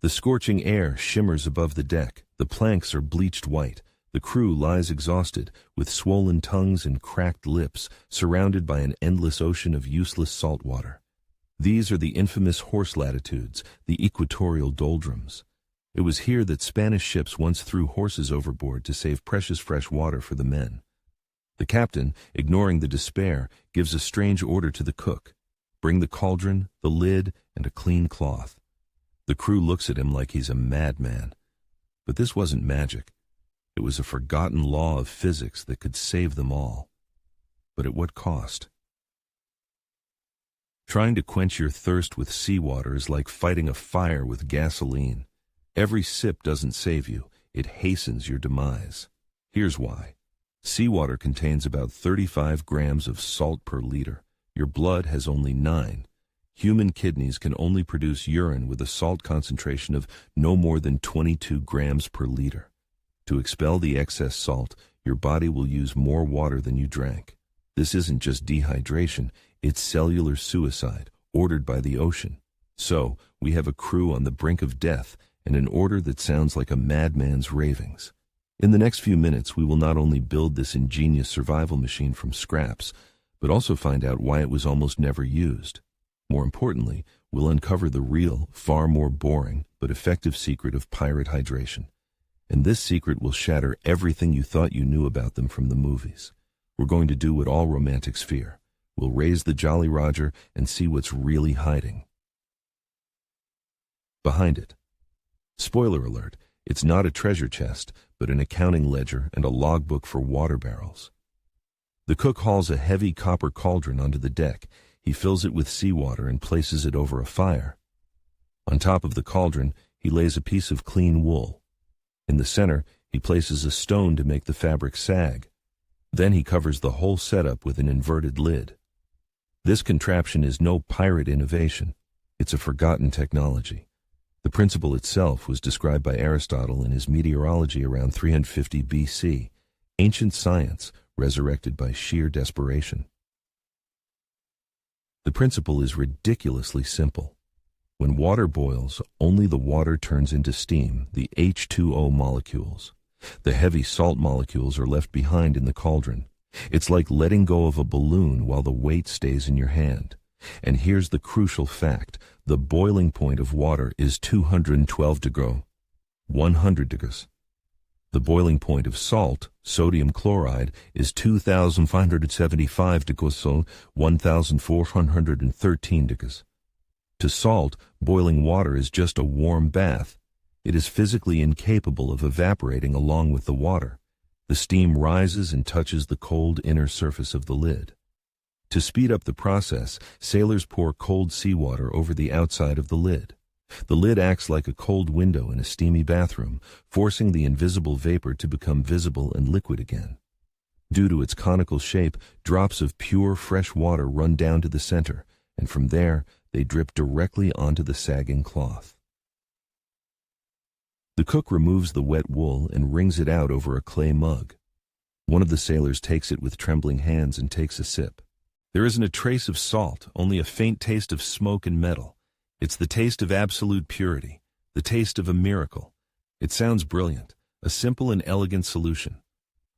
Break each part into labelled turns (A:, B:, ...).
A: The scorching air shimmers above the deck, the planks are bleached white, the crew lies exhausted, with swollen tongues and cracked lips, surrounded by an endless ocean of useless salt water. These are the infamous horse latitudes, the equatorial doldrums. It was here that Spanish ships once threw horses overboard to save precious fresh water for the men. The captain, ignoring the despair, gives a strange order to the cook. Bring the cauldron, the lid, and a clean cloth. The crew looks at him like he's a madman. But this wasn't magic. It was a forgotten law of physics that could save them all. But at what cost? Trying to quench your thirst with seawater is like fighting a fire with gasoline. Every sip doesn't save you, it hastens your demise. Here's why. Seawater contains about 35 grams of salt per liter. Your blood has only 9. Human kidneys can only produce urine with a salt concentration of no more than 22 grams per liter. To expel the excess salt, your body will use more water than you drank. This isn't just dehydration, it's cellular suicide, ordered by the ocean. So, we have a crew on the brink of death, and an order that sounds like a madman's ravings. In the next few minutes, we will not only build this ingenious survival machine from scraps, but also find out why it was almost never used. More importantly, we'll uncover the real, far more boring, but effective secret of pirate hydration. And this secret will shatter everything you thought you knew about them from the movies. We're going to do what all romantics fear. We'll raise the Jolly Roger and see what's really hiding behind it. Spoiler alert, it's not a treasure chest, but an accounting ledger and a logbook for water barrels. The cook hauls a heavy copper cauldron onto the deck. He fills it with seawater and places it over a fire. On top of the cauldron, he lays a piece of clean wool. In the center, he places a stone to make the fabric sag. Then he covers the whole setup with an inverted lid. This contraption is no pirate innovation. It's a forgotten technology. The principle itself was described by Aristotle in his Meteorology around 350 BC, ancient science resurrected by sheer desperation. The principle is ridiculously simple. When water boils, only the water turns into steam, the H2O molecules. The heavy salt molecules are left behind in the cauldron. It's like letting go of a balloon while the weight stays in your hand. And here's the crucial fact. The boiling point of water is 212 degrees, 100 degrees. The boiling point of salt, sodium chloride, is 2,575 degrees, so 1,413 degrees. To salt, boiling water is just a warm bath. It is physically incapable of evaporating along with the water. The steam rises and touches the cold inner surface of the lid. To speed up the process, sailors pour cold seawater over the outside of the lid. The lid acts like a cold window in a steamy bathroom, forcing the invisible vapor to become visible and liquid again. Due to its conical shape, drops of pure fresh water run down to the center, and from there, they drip directly onto the sagging cloth. The cook removes the wet wool and wrings it out over a clay mug. One of the sailors takes it with trembling hands and takes a sip. There isn't a trace of salt, only a faint taste of smoke and metal. It's the taste of absolute purity, the taste of a miracle. It sounds brilliant, a simple and elegant solution.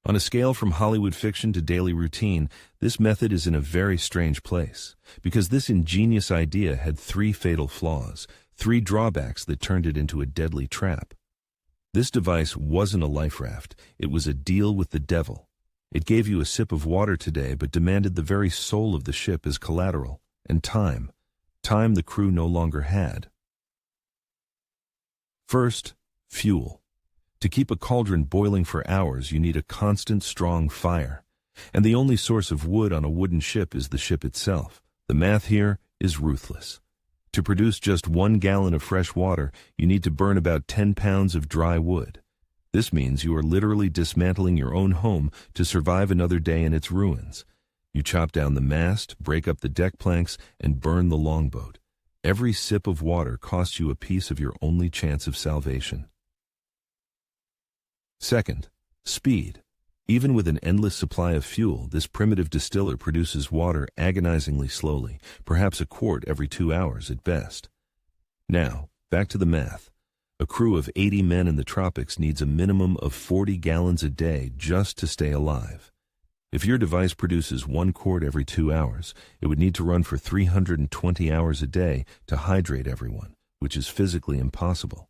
A: On a scale from Hollywood fiction to daily routine, this method is in a very strange place, because this ingenious idea had 3 fatal flaws, 3 drawbacks that turned it into a deadly trap. This device wasn't a life raft, it was a deal with the devil. It gave you a sip of water today, but demanded the very soul of the ship as collateral, and time the crew no longer had. First, fuel. To keep a cauldron boiling for hours, you need a constant, strong fire. And the only source of wood on a wooden ship is the ship itself. The math here is ruthless. To produce just 1 gallon of fresh water, you need to burn about 10 pounds of dry wood. This means you are literally dismantling your own home to survive another day in its ruins. You chop down the mast, break up the deck planks, and burn the longboat. Every sip of water costs you a piece of your only chance of salvation. Second, speed. Even with an endless supply of fuel, this primitive distiller produces water agonizingly slowly, perhaps a quart every 2 hours at best. Now, back to the math. A crew of 80 men in the tropics needs a minimum of 40 gallons a day just to stay alive. If your device produces 1 quart every 2 hours, it would need to run for 320 hours a day to hydrate everyone, which is physically impossible.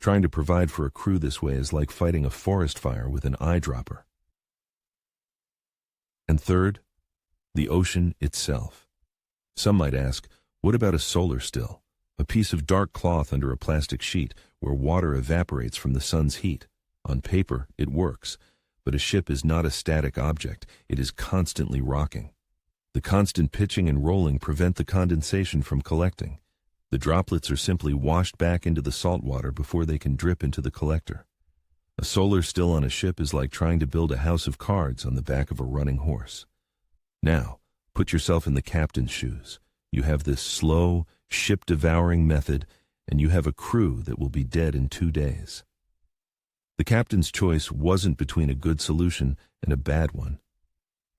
A: Trying to provide for a crew this way is like fighting a forest fire with an eyedropper. And third, the ocean itself. Some might ask, what about a solar still? A piece of dark cloth under a plastic sheet where water evaporates from the sun's heat. On paper, it works. But a ship is not a static object, it is constantly rocking. The constant pitching and rolling prevent the condensation from collecting. The droplets are simply washed back into the salt water before they can drip into the collector. A solar still on a ship is like trying to build a house of cards on the back of a running horse. Now, put yourself in the captain's shoes. You have this slow, ship-devouring method, and you have a crew that will be dead in 2 days. The captain's choice wasn't between a good solution and a bad one.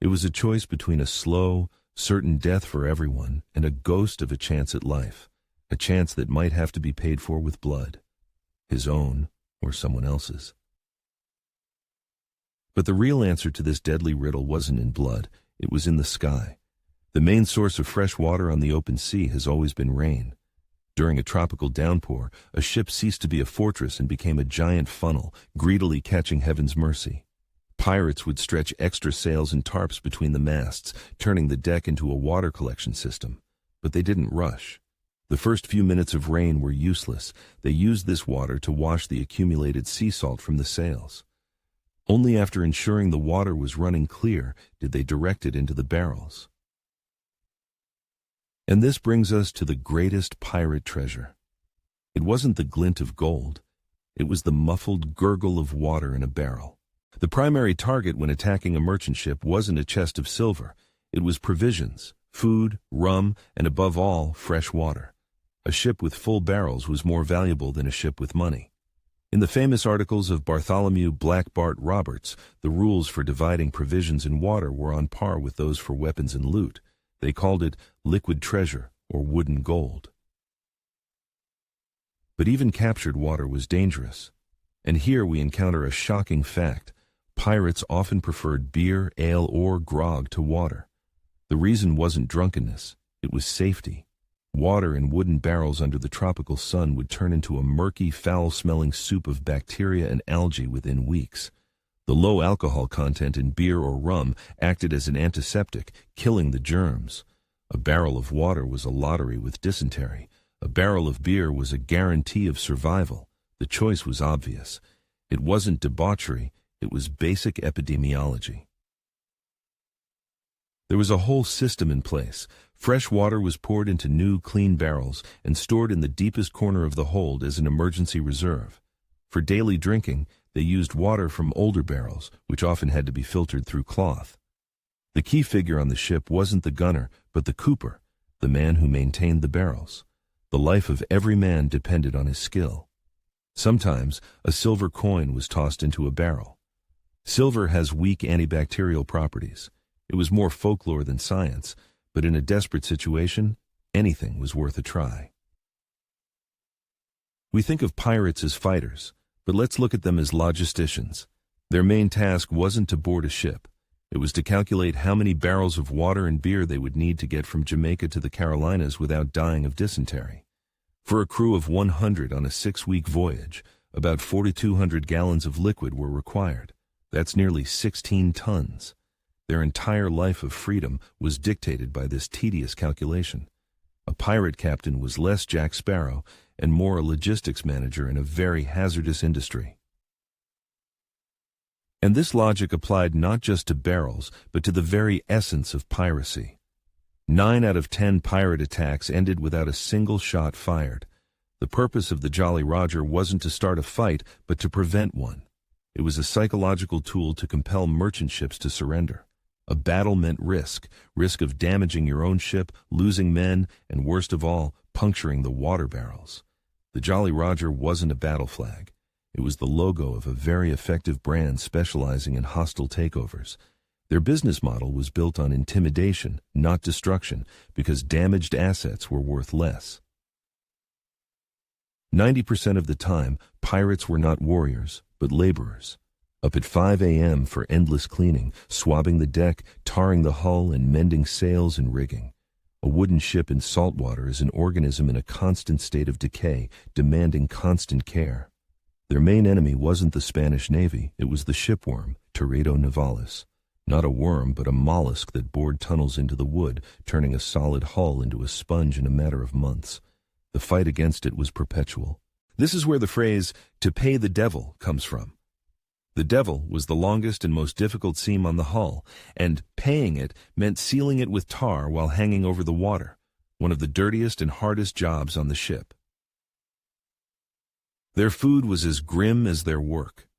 A: It was a choice between a slow, certain death for everyone and a ghost of a chance at life, a chance that might have to be paid for with blood, his own or someone else's. But the real answer to this deadly riddle wasn't in blood, it was in the sky. The main source of fresh water on the open sea has always been rain. During a tropical downpour, a ship ceased to be a fortress and became a giant funnel, greedily catching heaven's mercy. Pirates would stretch extra sails and tarps between the masts, turning the deck into a water collection system. But they didn't rush. The first few minutes of rain were useless. They used this water to wash the accumulated sea salt from the sails. Only after ensuring the water was running clear did they direct it into the barrels. And this brings us to the greatest pirate treasure. It wasn't the glint of gold. It was the muffled gurgle of water in a barrel. The primary target when attacking a merchant ship wasn't a chest of silver. It was provisions, food, rum, and above all, fresh water. A ship with full barrels was more valuable than a ship with money. In the famous articles of Bartholomew Black Bart Roberts, the rules for dividing provisions and water were on par with those for weapons and loot. They called it liquid treasure or wooden gold. But even captured water was dangerous. And here we encounter a shocking fact. Pirates often preferred beer, ale, or grog to water. The reason wasn't drunkenness, it was safety. Water in wooden barrels under the tropical sun would turn into a murky, foul-smelling soup of bacteria and algae within weeks. The low alcohol content in beer or rum acted as an antiseptic, killing the germs. A barrel of water was a lottery with dysentery. A barrel of beer was a guarantee of survival. The choice was obvious. It wasn't debauchery, it was basic epidemiology. There was a whole system in place. Fresh water was poured into new, clean barrels and stored in the deepest corner of the hold as an emergency reserve. For daily drinking, they used water from older barrels, which often had to be filtered through cloth. The key figure on the ship wasn't the gunner, but the cooper, the man who maintained the barrels. The life of every man depended on his skill. Sometimes, a silver coin was tossed into a barrel. Silver has weak antibacterial properties. It was more folklore than science, but in a desperate situation, anything was worth a try. We think of pirates as fighters, but let's look at them as logisticians. Their main task wasn't to board a ship. It was to calculate how many barrels of water and beer they would need to get from Jamaica to the Carolinas without dying of dysentery. For a crew of 100 on a 6-week voyage, about 4,200 gallons of liquid were required. That's nearly 16 tons. Their entire life of freedom was dictated by this tedious calculation. A pirate captain was less Jack Sparrow and more a logistics manager in a very hazardous industry. And this logic applied not just to barrels, but to the very essence of piracy. 9 out of 10 pirate attacks ended without a single shot fired. The purpose of the Jolly Roger wasn't to start a fight, but to prevent one. It was a psychological tool to compel merchant ships to surrender. A battle meant risk of damaging your own ship, losing men, and worst of all, puncturing the water barrels. The Jolly Roger wasn't a battle flag. It was the logo of a very effective brand specializing in hostile takeovers. Their business model was built on intimidation, not destruction, because damaged assets were worth less. 90% of the time, pirates were not warriors, but laborers. Up at 5 a.m. for endless cleaning, swabbing the deck, tarring the hull, and mending sails and rigging. A wooden ship in salt water is an organism in a constant state of decay, demanding constant care. Their main enemy wasn't the Spanish Navy, it was the shipworm, Teredo nivalis. Not a worm, but a mollusk that bored tunnels into the wood, turning a solid hull into a sponge in a matter of months. The fight against it was perpetual. This is where the phrase, "to pay the devil," comes from. The devil was the longest and most difficult seam on the hull, and paying it meant sealing it with tar while hanging over the water, one of the dirtiest and hardest jobs on the ship. Their food was as grim as their work.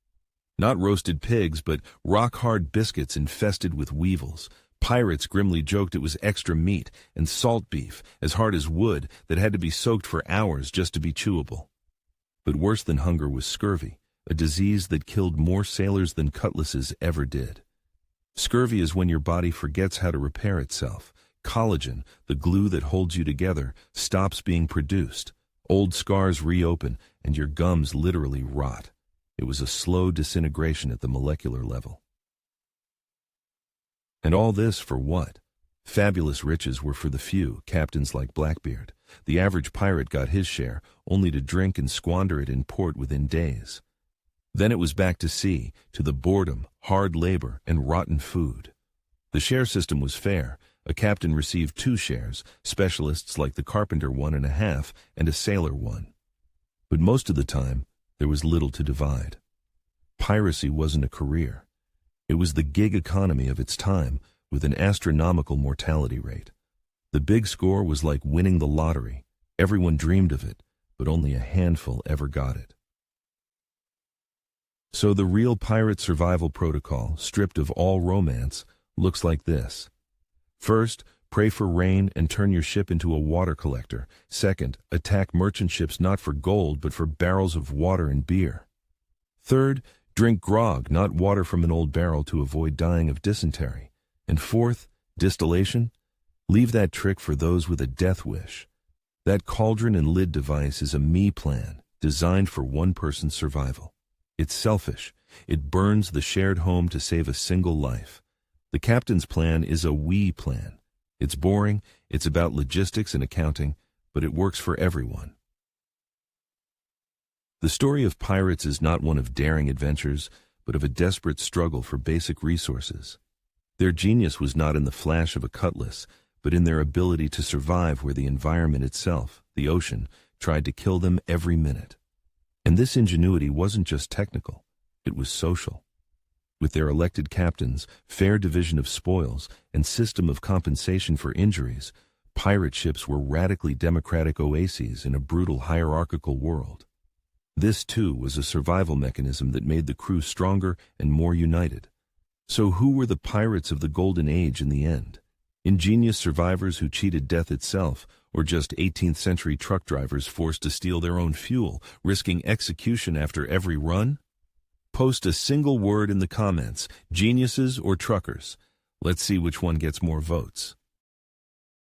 A: Not roasted pigs, but rock-hard biscuits infested with weevils. Pirates grimly joked it was extra meat, and salt beef, as hard as wood, that had to be soaked for hours just to be chewable. But worse than hunger was scurvy, a disease that killed more sailors than cutlasses ever did. Scurvy is when your body forgets how to repair itself. Collagen, the glue that holds you together, stops being produced. Old scars reopen, and your gums literally rot. It was a slow disintegration at the molecular level. And all this for what? Fabulous riches were for the few, captains like Blackbeard. The average pirate got his share, only to drink and squander it in port within days. Then it was back to sea, to the boredom, hard labor, and rotten food. The share system was fair. A captain received 2 shares, specialists like the carpenter 1.5, and a sailor 1. But most of the time, there was little to divide. Piracy wasn't a career. It was the gig economy of its time, with an astronomical mortality rate. The big score was like winning the lottery. Everyone dreamed of it, but only a handful ever got it. So the real pirate survival protocol, stripped of all romance, looks like this. First, pray for rain and turn your ship into a water collector. Second, attack merchant ships not for gold but for barrels of water and beer. Third, drink grog, not water from an old barrel, to avoid dying of dysentery. And fourth, distillation. Leave that trick for those with a death wish. That cauldron and lid device is a me plan, designed for one person's survival. It's selfish. It burns the shared home to save a single life. The captain's plan is a we plan. It's boring, it's about logistics and accounting, but it works for everyone. The story of pirates is not one of daring adventures, but of a desperate struggle for basic resources. Their genius was not in the flash of a cutlass, but in their ability to survive where the environment itself, the ocean, tried to kill them every minute. And this ingenuity wasn't just technical, it was social. With their elected captains, fair division of spoils, and system of compensation for injuries, pirate ships were radically democratic oases in a brutal hierarchical world. This, too, was a survival mechanism that made the crew stronger and more united. So who were the pirates of the Golden Age in the end? Ingenious survivors who cheated death itself, or just 18th century truck drivers forced to steal their own fuel, risking execution after every run? Post a single word in the comments, geniuses or truckers. Let's see which one gets more votes.